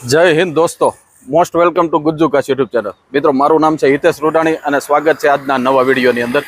જય હિન્દ દોસ્તો, most welcome to Gujju Kash YouTube channel. મિત્રો, મારું નામ છે હિતેશ રૂડાણી અને સ્વાગત છે આજના નવા વિડીયોની અંદર,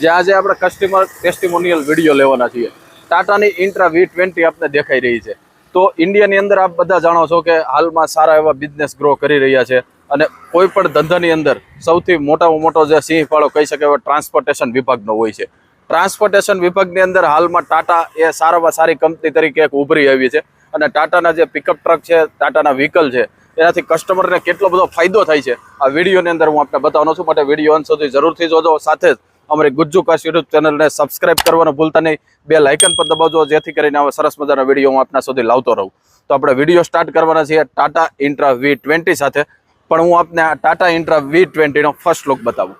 જે આજે આપણે કસ્ટમર ટેસ્ટિમોનિયલ વિડીયો લેવાના છીએ. ટાટાની ઇન્ટ્રા V20 આપને દેખાઈ રહી છે. તો ઇન્ડિયાની અંદર આપ બધા જાણો છો કે હાલમાં સારા એવા બિઝનેસ ગ્રો કરી રહ્યા છે અને કોઈ પણ ધંધાની અંદર સૌથી મોટામાં મોટો જે સિંહ ફાળો કહી શકે એવો ટ્રાન્સપોર્ટેશન વિભાગનો હોય છે. ટ્રાન્સપોર્ટેશન વિભાગની અંદર હાલમાં ટાટા એ સારામાં સારી કંપની તરીકે એક ઉભરી આવી છે અને ટાટાના જે પિકઅપ ટ્રક છે, ટાટાના વ્હીકલ છે, એનાથી કસ્ટમરને કેટલો બધો ફાયદો થાય છે આ વિડીયોની અંદર હું આપને બતાવવાનો છું. માટે વિડીયો અંત સુધી જરૂરથી જોજો. સાથે જ અમારી ગુજ્જુ કાશ યુટ્યુબ ચેનલને સબસ્ક્રાઇબ કરવાનું ભૂલતા નહીં. બેલ આઇકન પર દબાવજો, જેથી કરીને આવા સરસ મજાના વિડીયો હું આપના સુધી લાવતો રહું. તો આપણે વિડીયો સ્ટાર્ટ કરવાના છીએ ટાટા ઇન્ટ્રા V20 સાથે. પણ હું આપને આ ટાટા ઇન્ટ્રા V20 નો ફર્સ્ટ લુક બતાવું.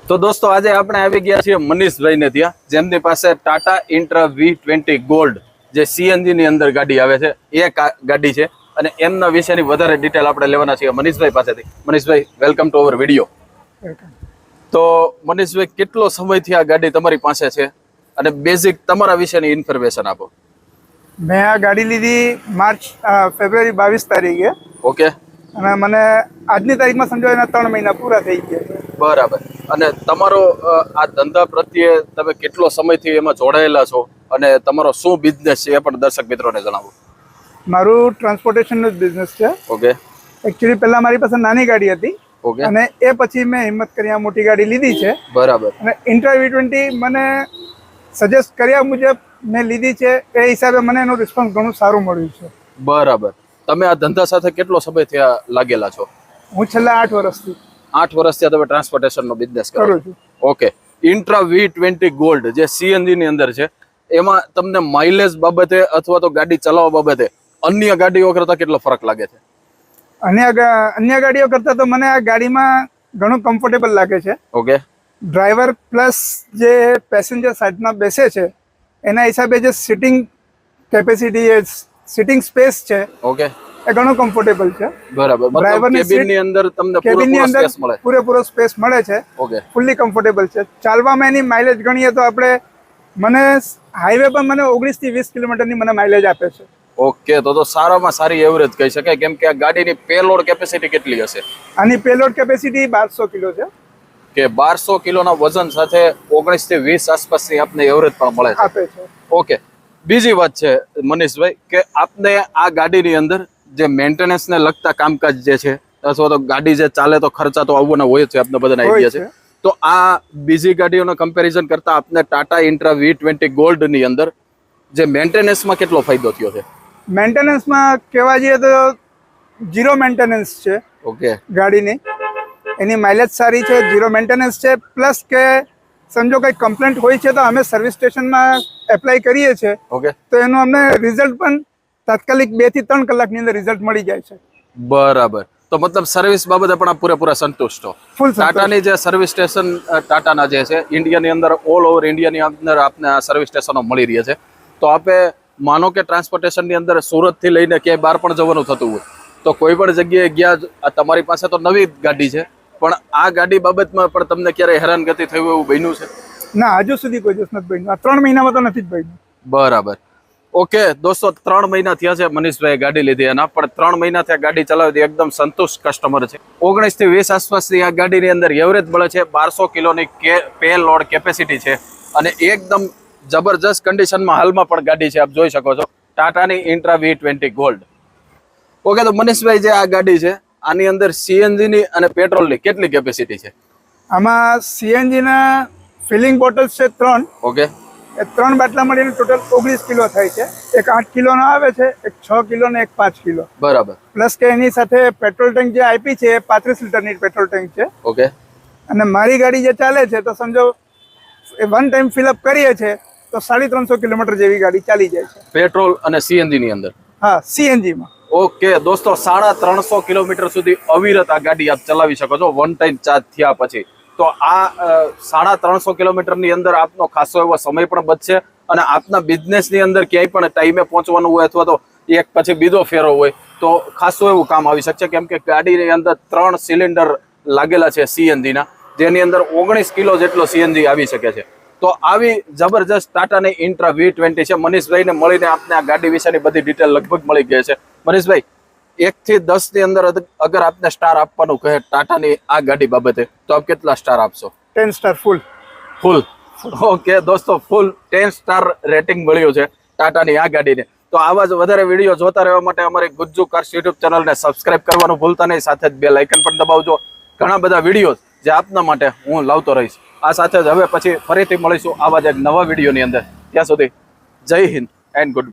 તો દોસ્તો, આજે આપણે આવી ગયા છીએ મનીષભાઈને ત્યાં, જેમની પાસે ટાટા ઇન્ટ્રા V20 ગોલ્ડ જે CNG ની અંદર ગાડી આવે છે એ ગાડી છે અને એમના વિશેની વધારે ડિટેલ આપણે લેવાના છીએ મનીષભાઈ પાસેથી. મનીષભાઈ, વેલકમ ટુ અવર વિડીયો. તો મનીષભાઈ, કેટલો સમયથી આ ગાડી તમારી પાસે છે અને બેઝિક તમારા વિશેની ઇન્ફોર્મેશન આપો. મેં આ ગાડી લીધી ફેબ્રુઆરી 22 તારીખે. ઓકે. અને મને આજની તારીખમાં સમજો એના 3 મહિના પૂરા થઈ ગયા છે. બરાબર. અને તમારો આ ધંધા પ્રત્યે તમે કેટલો સમયથી એમાં જોડાયેલા છો અને તમારો શું બિઝનેસ છે એ પણ દર્શક મિત્રોને જણાવો. મારું ટ્રાન્સપોર્ટેશનનું જ બિઝનેસ છે. ઓકે. એકચ્યુઅલી પહેલા મારી પાસે નાની ગાડી હતી. ઓકે. અને એ પછી મેં હિંમત કરી આ મોટી ગાડી લીધી છે. બરાબર. અને ઇન્ટ્રા V20 મને સજેસ્ટ કર્યા મુજબ મેં લીધી છે. એ હિસાબે મને એનું રિસ્પોન્સ ઘણું સારું મળ્યું છે. બરાબર. તમે આ ધંધા સાથે કેટલો સમયથી લાગેલા છો? હું છેલ્લા 8 વર્ષથી 8 વર્ષથી તમે ટ્રાન્સપોર્ટેશનનો બિઝનેસ કરો છો. ઓકે. ઇન્ટ્રા V20 ગોલ્ડ જે CNG ની અંદર છે, એમાં તમને માઇલેજ બાબતે અથવા તો ગાડી ચલાવવા બાબતે અન્ય ગાડીઓ કરતા કેટલો ફરક લાગે છે? અન્ય ગાડીઓ કરતા તો મને આ ગાડીમાં ઘણું કમ્ફર્ટેબલ લાગે છે. ઓકે. ડ્રાઈવર પ્લસ જે પેસેન્જર સાઈડમાં બેસે છે એના હિસાબે જે સિટિંગ કેપેસિટી, સિટિંગ સ્પેસ છે, ઓકે, એ ઘણું કમ્ફર્ટેબલ છે. બરાબર. મતલબ કેબિનની અંદર તમને પૂરેપૂરો સ્પેસ મળે છે. ઓકે. ફૂલ્લી કમ્ફર્ટેબલ છે. ચાલવામાં એની માઇલેજ ગણીએ તો મને હાઈવે પર મને 19 થી 20 કિલોમીટરની મને માઇલેજ આપે છે. ઓકે. તો સારામાં સારી એવરેજ કહી શકાય, કેમ કે આ ગાડીની પેલોડ કેપેસિટી કેટલી હશે? આની પેલોડ કેપેસિટી 1200 કિલો છે. કે 1200 કિલોના વજન સાથે 19 થી 20 આસપાસની આપને એવરેજ પણ મળે છે. આપે છે. ઓકે. બીજી વાત છે મનીષભાઈ કે આપને આ ગાડીની અંદર જે મેન્ટેનન્સ ને લગતા કામકાજ જે છે અથવા તો ગાડી જે ચાલે તો ખર્ચા તો આવવાના હોય છે, આપને બધાને આઈડિયા છે. તો આ બીજી ગાડીઓનો કમ્પેરિઝન કરતા આપને ટાટા ઇન્ટ્રા V20 ગોલ્ડ ની અંદર જે મેન્ટેનન્સમાં કેટલો ફાયદો થયો છે? મેન્ટેનન્સમાં કહેવા જઈએ તો 0 મેન્ટેનન્સ છે. ઓકે. ગાડીની એની માઇલેજ સારી છે, 0 મેન્ટેનન્સ છે. પ્લસ કે સમજો કંઈ કમ્પ્લેન્ટ હોય છે તો અમે સર્વિસ સ્ટેશનમાં એપ્લાય કરીએ છીએ. ઓકે. તો એનું અમને રિઝલ્ટ પણ તાત્કાલિક 2 થી 3 કલાકની અંદર રિઝલ્ટ મળી જાય છે. બરાબર. તો મતલબ સર્વિસ બાબતે પણ આપ પૂરેપૂરા સંતુષ્ટ છો? ફૂલ. ટાટાની જે સર્વિસ સ્ટેશન ટાટાના જે છે ઇન્ડિયાની અંદર ઓલ ઓવર ઇન્ડિયાની અંદર આપને આ સર્વિસ સ્ટેશનો મળી રહ્યા છે. તો આપે માનો કે ટ્રાન્સપોર્ટેશનની અંદર સુરતથી લઈને ક્યાંય બહાર પણ જવાનું થતું હોય તો કોઈ પણ જગ્યાએ ગયા, તમારી પાસે તો નવી ગાડી છે, પણ આ ગાડી બાબતમાં પણ તમને ક્યારે હેરાનગતિ થયું એવું બન્યું છે? ના, હજુ સુધી કોઈ દિવસ નથી બન્યું. આ 3 મહિનામાં તો નથી જ બન્યું. બરાબર. ઓકે દોસ્તો, 3 મહિના થયા છે મનીષભાઈ ગાડી લીધી એના, પણ 3 મહિનાથી આ ગાડી ચલાવતી એકદમ સંતુષ્ટ કસ્ટમર છે. 19 થી 20 આસપાસની આ ગાડીની અંદર એવરેજ મળે છે. 1200 કિલોની પે લોડ કેપેસિટી છે અને એકદમ જબરજસ્ત કન્ડિશનમાં હાલમાં પણ ગાડી છે, આપ જોઈ શકો છો, ટાટાની ઇન્ટ્રા V20 ગોલ્ડ. ઓકે, તો મનીષભાઈ જે આ ગાડી છે, આની અંદર સીએનજી ની અને પેટ્રોલની કેટલી કેપેસિટી છે? આમાં સીએનજી ના ફિલિંગ બોટલ્સ છે 3. ઓકે, એ 3 બાટલા મળીને ટોટલ 19 કિલો થાય છે. એક 8 કિલોનો આવે છે, એક 6 કિલો ને એક 5 કિલો. બરાબર. પ્લસ કે એની સાથે પેટ્રોલ ટેન્ક જે આપી છે એ 35 લીટરની પેટ્રોલ ટેન્ક છે. ઓકે, અને મારી ગાડી જે ચાલે છે તો સમજો વન ટાઈમ ફિલઅપ કરીએ છે તો 350 કિલોમીટર જેવી ગાડી ચાલી જાય છે. પેટ્રોલ અને સીએનજી ની અંદર. હા, સીએનજીમાં. ઓકે દોસ્તો, 350 કિલોમીટર સુધી અવિરત આ ગાડી આપ ચલાવી શકો છો વન ટાઈમ ચાર્જ થયા પછી. તો આ 350 કિલોમીટર ની અંદર આપનો ખાસો એવો સમય પણ બચશે અને આપના બિઝનેસ ની અંદર ક્યાંય પણ ટાઈમે પહોંચવાનું હોય અથવા તો એક પછી બીજો ફેરો હોય તો ખાસું એવું કામ આવી શકશે, કેમ કે ગાડીની અંદર 3 સિલિન્ડર લાગેલા છે સીએનજી ના, જેની અંદર 19 કિલો જેટલો સીએનજી આવી શકે છે. તો આવી જબરજસ્ત ટાટાની ઇન્ટ્રા V20 છે. મનીષભાઈને મળીને આપને આ ગાડી વિશેની બધી ડિટેલ લગભગ મળી ગઈ છે. મનીષભાઈ, 1 થી 10 ની અંદર અગર આપને સ્ટાર આપવાનું કહે ટાટાની આ ગાડી બાબતે તો આપ કેટલા સ્ટાર આપશો? 10 સ્ટાર ફૂલ. ફૂલ. ઓકે દોસ્તો, ફૂલ 10 સ્ટાર રેટિંગ મળ્યું છે ટાટાની આ ગાડીને. તો આવા જ વધારે વિડીયો જોતા રહેવા માટે અમારી ગુજ્જુ કાર્સ યુટ્યુબ ચેનલને સબસ્ક્રાઇબ કરવાનું ભૂલતા નહીં, સાથે જ બેલ આઇકન પણ દબાવજો. ઘણા બધા વિડીયો જે આપના માટે હું લાવતો રહીશ. આ સાથે જ હવે પછી ફરીથી મળીશું આવા જ એક નવા વિડીયોની અંદર. ત્યાં સુધી જય હિન્દ એન્ડ ગુડ.